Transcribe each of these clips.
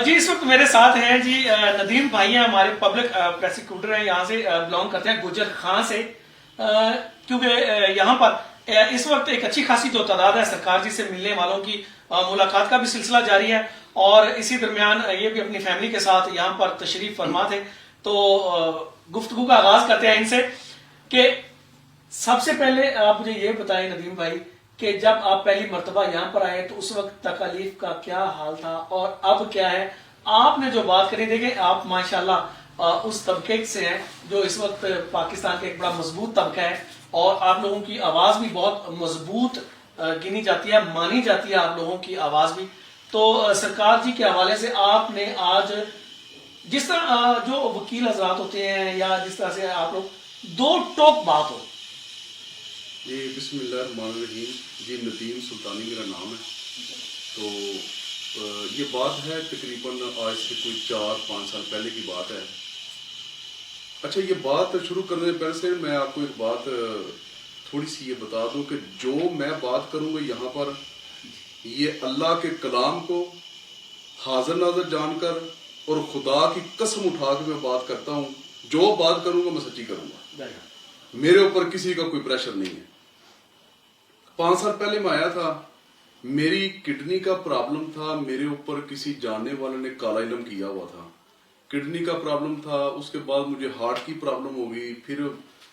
جی اس وقت میرے ساتھ ہیں جی ندیم بھائی ہیں، ہمارے پبلک پروسیکیوٹر ہیں، یہاں سے بلانگ کرتے ہیں گجر خان سے، کیونکہ یہاں پر اس وقت ایک اچھی خاصی جو تعداد ہے سرکار جی سے ملنے والوں کی ملاقات کا بھی سلسلہ جاری ہے، اور اسی درمیان یہ بھی اپنی فیملی کے ساتھ یہاں پر تشریف فرما تھے، تو گفتگو کا آغاز کرتے ہیں ان سے کہ سب سے پہلے آپ مجھے یہ بتائیں ندیم بھائی کہ جب آپ پہلی مرتبہ یہاں پر آئے تو اس وقت تکالیف کا کیا حال تھا اور اب کیا ہے؟ آپ نے جو بات کری، دیکھیں آپ ماشاءاللہ اس طبقے سے ہیں جو اس وقت پاکستان کا ایک بڑا مضبوط طبقہ ہے، اور آپ لوگوں کی آواز بھی بہت مضبوط گنی جاتی ہے، مانی جاتی ہے آپ لوگوں کی آواز بھی۔ تو سرکار جی کے حوالے سے آپ نے آج جس طرح جو وکیل حضرات ہوتے ہیں یا جس طرح سے آپ لوگ دو ٹوک بات ہو۔ جی بسم اللہ الرحمن الرحیم، جی ندیم سلطانی میرا نام ہے۔ تو یہ بات ہے تقریباً آج سے کوئی 4-5 سال پہلے کی بات ہے۔ اچھا، یہ بات شروع کرنے سے پہلے میں آپ کو ایک بات تھوڑی سی یہ بتا دوں کہ جو میں بات کروں گا یہاں پر، یہ اللہ کے کلام کو حاضر ناظر جان کر اور خدا کی قسم اٹھا کے میں بات کرتا ہوں، جو بات کروں گا میں سچی کروں گا، میرے اوپر کسی کا کوئی پریشر نہیں ہے۔ 5 سال پہلے میں آیا تھا، میری کڈنی کا پرابلم تھا، میرے اوپر کسی جاننے والے نے کالا علم کیا ہوا تھا، کڈنی کا پرابلم تھا، اس کے بعد مجھے ہارٹ کی پرابلم ہو گئی، پھر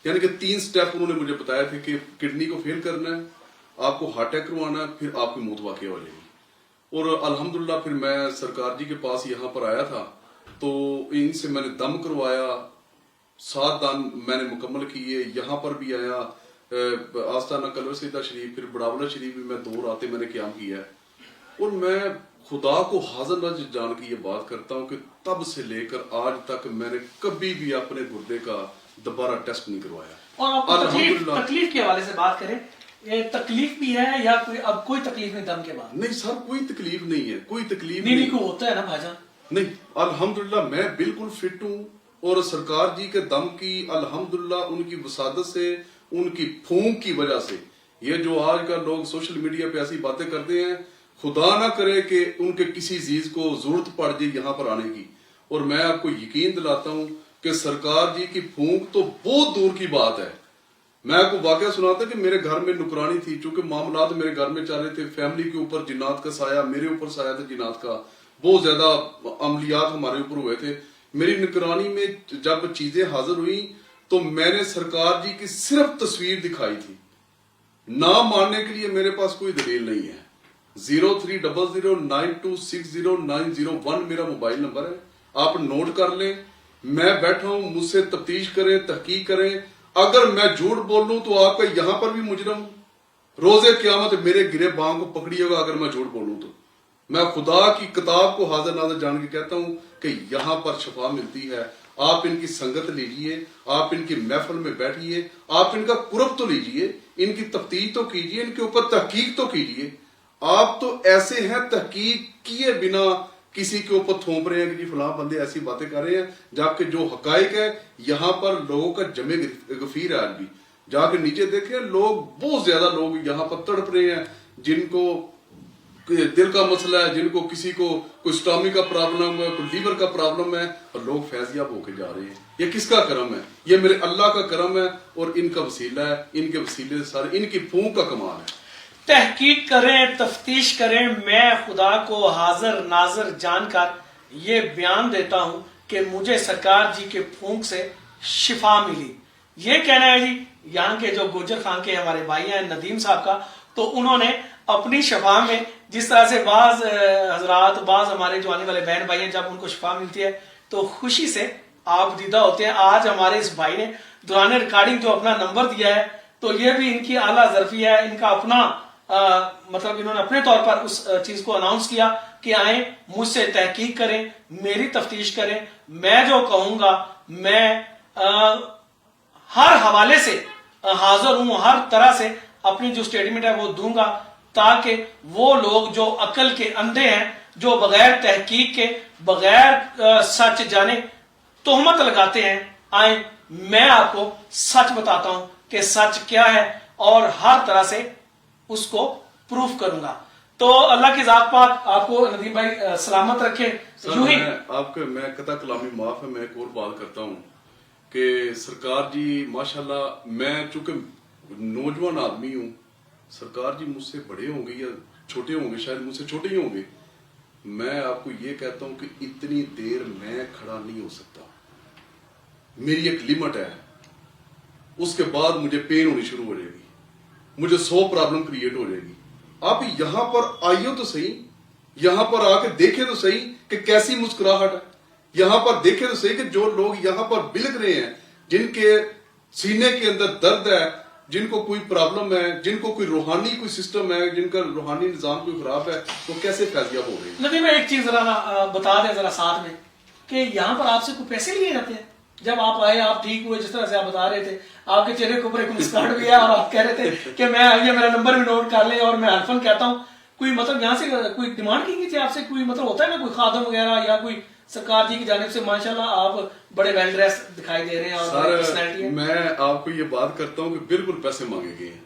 یعنی کہ 3 سٹیپ انہوں نے مجھے بتایا تھے کہ کڈنی کو فیل کرنا ہے، آپ کو ہارٹ اٹیک کروانا ہے، پھر آپ کی موت واقع ہو جائے گی۔ اور الحمدللہ پھر میں سرکار جی کے پاس یہاں پر آیا تھا، تو ان سے میں نے دم کروایا، 7 دم میں نے مکمل کیے، یہاں پر بھی آیا آستانہ کلوہ سیدہ شریف، پھر بڑاولہ شریف بھی میں 2 راتیں میں نے قیام کیا ہے۔ اور میں خدا کو حاضر ناظر جان کی یہ بات کرتا ہوں کہ تب سے لے کر آج تک میں نے کبھی بھی اپنے گردے کا دوبارہ ٹیسٹ نہیں کروایا۔ اور آپ تکلیف کے حوالے سے بات کریں، تکلیف بھی ہے یا اب کوئی تکلیف نہیں دم کے بعد؟ نہیں سر، کوئی تکلیف نہیں ہے، کوئی تکلیف نہیں کو ہوتا ہے نا بھائی جان؟ نہیں، الحمدللہ میں بالکل فٹ ہوں، اور سرکار جی کے دم کی الحمدللہ ان کی وسادت سے، ان کی پھونک کی وجہ سے، یہ جو آج کا لوگ سوشل میڈیا پہ ایسی باتیں کرتے ہیں، خدا نہ کرے کہ ان کے کسی عزیز کو ضرورت پڑ جائے یہاں پر آنے کی، اور میں آپ کو یقین دلاتا ہوں کہ سرکار جی کی پھونک تو بہت دور کی بات ہے۔ میں آپ کو واقعہ سناتا کہ میرے گھر میں نکرانی تھی، چونکہ معاملات میرے گھر میں چل رہے تھے، فیملی کے اوپر جنات کا سایہ، میرے اوپر سایہ تھا جنات کا، بہت زیادہ عملیات ہمارے اوپر ہوئے تھے۔ میری نگرانی میں جب چیزیں حاضر ہوئیں تو میں نے سرکار جی کی صرف تصویر دکھائی تھی، نہ ماننے کے لیے میرے پاس کوئی دلیل نہیں ہے۔ 030092609001 میرا موبائل نمبر ہے، آپ نوٹ کر لیں۔ میں بیٹھا ہوں، مجھ سے تفتیش کریں، تحقیق کریں، اگر میں جھوٹ بول لوں تو آپ کا یہاں پر بھی مجرم روز قیامت میرے گرے بانگ کو پکڑیے گا اگر میں جھوٹ بولوں تو۔ میں خدا کی کتاب کو حاضر ناظر جان کے کہتا ہوں کہ یہاں پر شفا ملتی ہے۔ آپ ان کی سنگت لیجئے، آپ ان کی محفل میں بیٹھیے، آپ ان کا قرب تو لیجئے، ان کی تفتیش تو کیجئے، ان کے اوپر تحقیق تو کیجئے۔ آپ تو ایسے ہیں تحقیق کیے بنا کسی کے اوپر تھوپ رہے ہیں کہ جی فلاں بندے ایسی باتیں کر رہے ہیں، جبکہ جو حقائق ہے یہاں پر لوگوں کا جمع غفیر ہے۔ آج بھی جا کے نیچے دیکھیں، لوگ بہت زیادہ لوگ یہاں پر تڑپ رہے ہیں، جن کو دل کا مسئلہ ہے، جن کو کسی کو کوئی سٹامی کا پرابلم ہے، کوئی لیور کا پرابلم ہے، اور لوگ فیضیاب ہو کے جا رہے ہیں۔ یہ کس کا کرم ہے؟ یہ میرے اللہ کا کرم ہے، اور ان کا وسیلہ ہے، ان کے وسیلے سے سارے ان کی پھونک کا کمال ہے۔ تحقیق کریں، تفتیش کریں، میں خدا کو حاضر ناظر جان کر یہ بیان دیتا ہوں کہ مجھے سرکار جی کے پھونک سے شفا ملی۔ یہ کہنا ہے جی یہاں کے جو گوجر خان کے ہمارے بھائی ہیں ندیم صاحب کا، تو انہوں نے اپنی شفا میں جس طرح سے بعض حضرات، بعض ہمارے جو آنے والے بہن بھائی ہیں، جب ان کو شفا ملتی ہے تو خوشی سے آپ دیدہ ہوتے ہیں۔ آج ہمارے اس بھائی نے دوران ریکارڈنگ جو اپنا نمبر دیا ہے، تو یہ بھی ان کی اعلیٰ ظرفی ہے، ان کا اپنا مطلب انہوں نے اپنے طور پر اس چیز کو اناؤنس کیا کہ آئیں مجھ سے تحقیق کریں، میری تفتیش کریں، میں جو کہوں گا میں ہر حوالے سے حاضر ہوں، ہر طرح سے اپنی جو سٹیٹمنٹ ہے وہ دوں گا، تاکہ وہ لوگ جو عقل کے اندھے ہیں، جو بغیر تحقیق کے، بغیر سچ جانے تہمت لگاتے ہیں، آئیں میں آپ کو سچ بتاتا ہوں کہ سچ کیا ہے، اور ہر طرح سے اس کو پروف کروں گا۔ تو اللہ کی ذات پاک آپ کو ندیم بھائی سلامت رکھے. یوں ہی میں قطع کلامی معاف ہے، میں ایک اور بات کرتا ہوں کہ سرکار جی ماشاءاللہ، میں چونکہ نوجوان آدمی ہوں، سرکار جی مجھ سے بڑے ہوں گے یا چھوٹے ہوں گے، شاید مجھ سے چھوٹے ہی ہوں گے، میں آپ کو یہ کہتا ہوں کہ اتنی دیر میں کھڑا نہیں ہو سکتا. میری ایک لمٹ ہے، اس کے بعد مجھے پین ہونی شروع ہو جائے گی، مجھے 100 پرابلم کریٹ ہو جائے گی. آپ یہاں پر آئیے تو صحیح، یہاں پر آ کے دیکھیں تو صحیح کہ کیسی مسکراہٹ ہے. یہاں پر دیکھیں تو صحیح کہ جو لوگ یہاں پر بلک رہے ہیں، جن کے سینے کے اندر درد ہے، جن کو کوئی پرابلم ہے، جن کو کوئی روحانی کوئی سسٹم ہے، جن کا روحانی نظام کوئی خراب ہے، وہ کیسے فیضیاب ہو رہے ہیں. ندیم بھائی ایک چیز ذرا بتا دیں ذرا ساتھ میں کہ یہاں پر آپ سے کوئی پیسے لیے جاتے ہیں؟ جب آپ آئے، آپ ٹھیک ہوئے، جس طرح سے آپ بتا رہے تھے، آپ کے چہرے کے اوپر ایک مسکراہٹ بھی ہے اور آپ کہہ رہے تھے کہ میں آئیے میرا نمبر بھی نوٹ کر لیں اور میں عرفان کہتا ہوں. کوئی مطلب یہاں سے کوئی ڈیمانڈ کی گئی تھی آپ سے؟ کوئی مطلب ہوتا ہے نا کوئی خادم وغیرہ یا کوئی سرکار جی کی جانب سے؟ ماشاءاللہ آپ بڑے ویل ڈریس دکھائی دے رہے ہیں اور سر میں آپ کو یہ بات کرتا ہوں کہ بالکل پیسے مانگے گئے ہیں.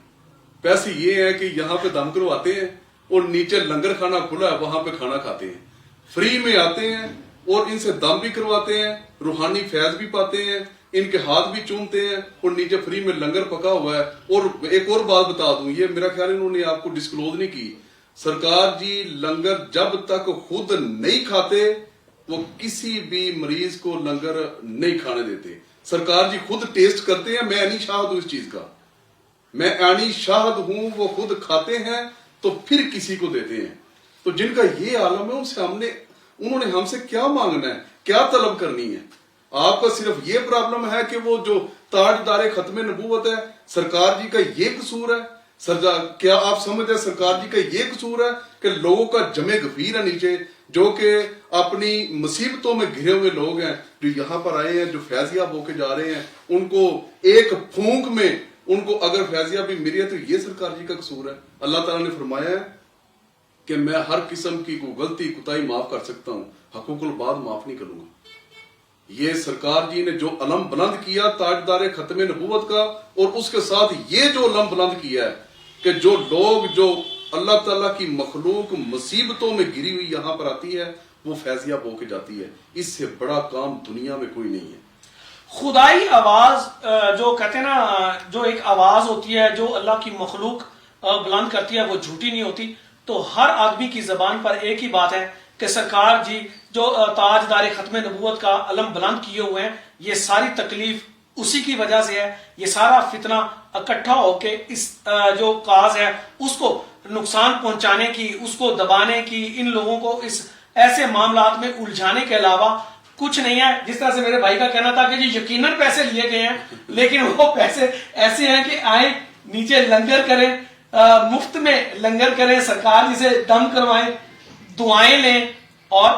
پیسے یہ ہے کہ یہاں پہ دم کرواتے ہیں اور نیچے لنگر کھانا کھلا ہے، وہاں پہ کھانا کھاتے ہیں. فری میں آتے ہیں اور ان سے دم بھی کرواتے ہیں، روحانی فیض بھی پاتے ہیں، ان کے ہاتھ بھی چومتے ہیں اور نیچے فری میں لنگر پکا ہوا ہے. اور ایک اور بات بتا دوں، یہ میرا خیال انہوں نے آپ کو ڈسکلوز نہیں کی، سرکار جی لنگر جب تک خود نہیں کھاتے وہ کسی بھی مریض کو لنگر نہیں کھانے دیتے. سرکار جی خود ٹیسٹ کرتے ہیں، میں نہیں شاہد ہوں اس چیز کا، میں آنی شاہد ہوں، وہ خود کھاتے ہیں تو پھر کسی کو دیتے ہیں. تو جن کا یہ عالم ہے، ان سے انہوں نے ہم سے کیا مانگنا ہے، کیا طلب کرنی ہے؟ آپ کا صرف یہ پرابلم ہے کہ وہ جو تاجدار ختم نبوت ہے، سرکار جی کا یہ قصور ہے؟ کیا آپ سمجھتے ہیں سرکار جی کا یہ قصور ہے کہ لوگوں کا جمع غفیر ہے نیچے، جو کہ اپنی مصیبتوں میں گھرے ہوئے لوگ ہیں، جو یہاں پر آئے ہیں، جو فیضیاب ہو کے جا رہے ہیں، ان کو ایک پھونک میں ان کو اگر فیضیابی ملی ہے تو یہ سرکار جی کا قصور ہے. اللہ تعالیٰ نے فرمایا ہے کہ میں ہر قسم کی کوئی غلطی کوتاہی معاف کر سکتا ہوں، حقوق العباد معاف نہیں کروں گا. یہ سرکار جی نے جو علم بلند کیا تاجدار ختم نبوت کا، اور اس کے ساتھ یہ جو علم بلند کیا ہے کہ جو لوگ جو اللہ تعالیٰ کی مخلوق مصیبتوں میں گری ہوئی یہاں پر آتی ہے وہ فیضیاب ہو کے جاتی ہے. اس سے بڑا کام دنیا میں کوئی نہیں ہے. خدائی آواز جو کہتے ہیں نا، جو ایک آواز ہوتی ہے جو اللہ کی مخلوق بلند کرتی ہے، وہ جھوٹی نہیں ہوتی. تو ہر آدمی کی زبان پر ایک ہی بات ہے کہ سرکار جی جو تاجدار ختم نبوت کا علم بلند کیے ہوئے ہیں، یہ ساری تکلیف اسی کی وجہ سے ہے. یہ سارا فتنہ اکٹھا ہو کے اس جو کاز ہے اس کو نقصان پہنچانے کی، اس کو دبانے کی، ان لوگوں کو اس ایسے معاملات میں الجھانے کے علاوہ کچھ نہیں ہے. جس طرح سے میرے بھائی کا کہنا تھا کہ جی یقیناً پیسے لیے گئے ہیں، لیکن وہ پیسے ایسے ہیں کہ آئیں نیچے لنگر کریں، مفت میں لنگر کریں، سرکار جی سے دم کروائیں، دعائیں لیں اور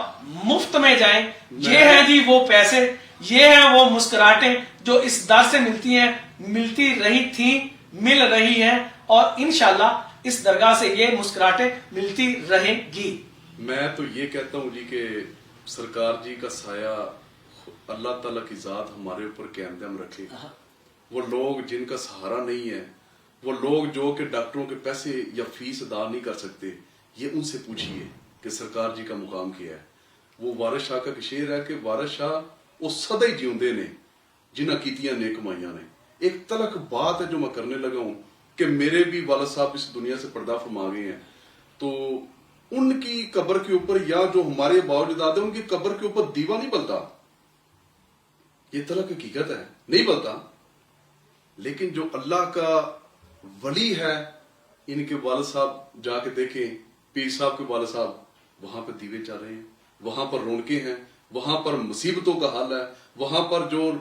مفت میں جائیں. یہ ہیں جی وہ پیسے، یہ ہیں وہ مسکراہٹیں جو اس در سے ملتی ہیں، ملتی رہی تھیں، مل رہی ہیں، اور انشاءاللہ اس درگاہ سے یہ مسکراہٹیں ملتی رہیں گی. میں تو یہ کہتا ہوں جی کہ سرکار جی کا سایہ اللہ تعالیٰ کی ذات ہمارے اوپر قائم دائم رکھے. وہ لوگ جن کا سہارا نہیں ہے، وہ لوگ جو کہ ڈاکٹروں کے پیسے یا فیس ادا نہیں کر سکتے، یہ ان سے پوچھئے کہ سرکار جی کا مقام کیا ہے. وہ وارث شاہ کا شعر ہے کہ وارث شاہ وہ سدا ہی جیوندے نے جنہ کیتیاں نیک مائیاں نے. ایک تلک بات ہے جو میں کرنے لگا ہوں کہ میرے بھی والد صاحب اس دنیا سے پردہ فرما گئے ہیں، تو ان کی قبر کے اوپر یا جو ہمارے باوجداد ہیں ان کی قبر کے اوپر دیوا نہیں بلتا. یہ تلک حقیقت ہے، نہیں بلتا. لیکن جو اللہ کا ولی ہے، ان کے والد صاحب جا کے دیکھیں، پیر صاحب کے والد صاحب وہاں پر دیوے چل رہے ہیں، وہاں پر رونقیں ہیں، وہاں پر مصیبتوں کا حل ہے، وہاں پر جو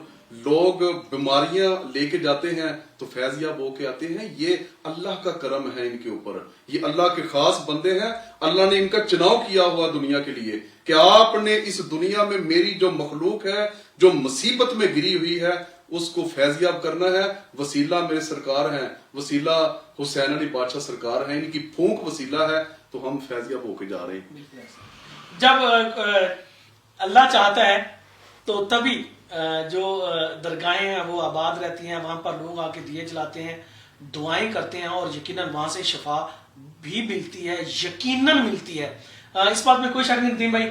لوگ بیماریاں لے کے جاتے ہیں تو فیضیاب ہو کے آتے ہیں. یہ اللہ کا کرم ہے ان کے اوپر، یہ اللہ کے خاص بندے ہیں. اللہ نے ان کا چناؤ کیا ہوا دنیا کے لیے کہ آپ نے اس دنیا میں میری جو مخلوق ہے جو مصیبت میں گری ہوئی ہے اس کو فیضیاب کرنا ہے. وسیلہ میرے سرکار ہیں، وسیلہ حسین علی بادشاہ سرکار ہیں، ان کی پھونک وسیلہ ہے، تو ہم فیضیاب ہو کے جا رہے ہیں. جب اللہ چاہتا ہے تو تبھی جو درگاہیں ہیں وہ آباد رہتی ہیں، وہاں پر لوگ آ کے دیے جلاتے ہیں، دعائیں کرتے ہیں، اور یقیناً وہاں سے شفا بھی ملتی ہے, یقیناً ملتی ہے. اس بات میں کوئی شک نہیں ندیم بھائی.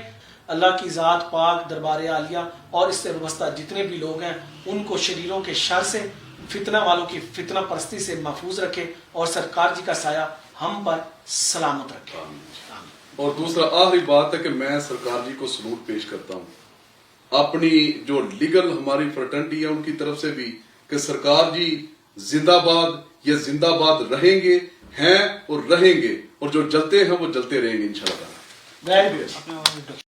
اللہ کی ذات پاک دربار عالیہ اور اس سے وابستہ جتنے بھی لوگ ہیں ان کو شریروں کے شر سے, فتنہ والوں کی فتنہ پرستی سے محفوظ رکھے اور سرکار جی کا سایہ ہم پر سلامت رکھے. اور دوسرا آخری بات ہے کہ میں سرکار جی کو سلوٹ پیش کرتا ہوں اپنی جو لیگل ہماری فرٹرنٹی ہے ان کی طرف سے بھی, کہ سرکار جی زندہ باد, یہ زندہ باد رہیں گے, ہیں اور رہیں گے, اور جو جلتے ہیں وہ جلتے رہیں گے انشاءاللہ. Very good.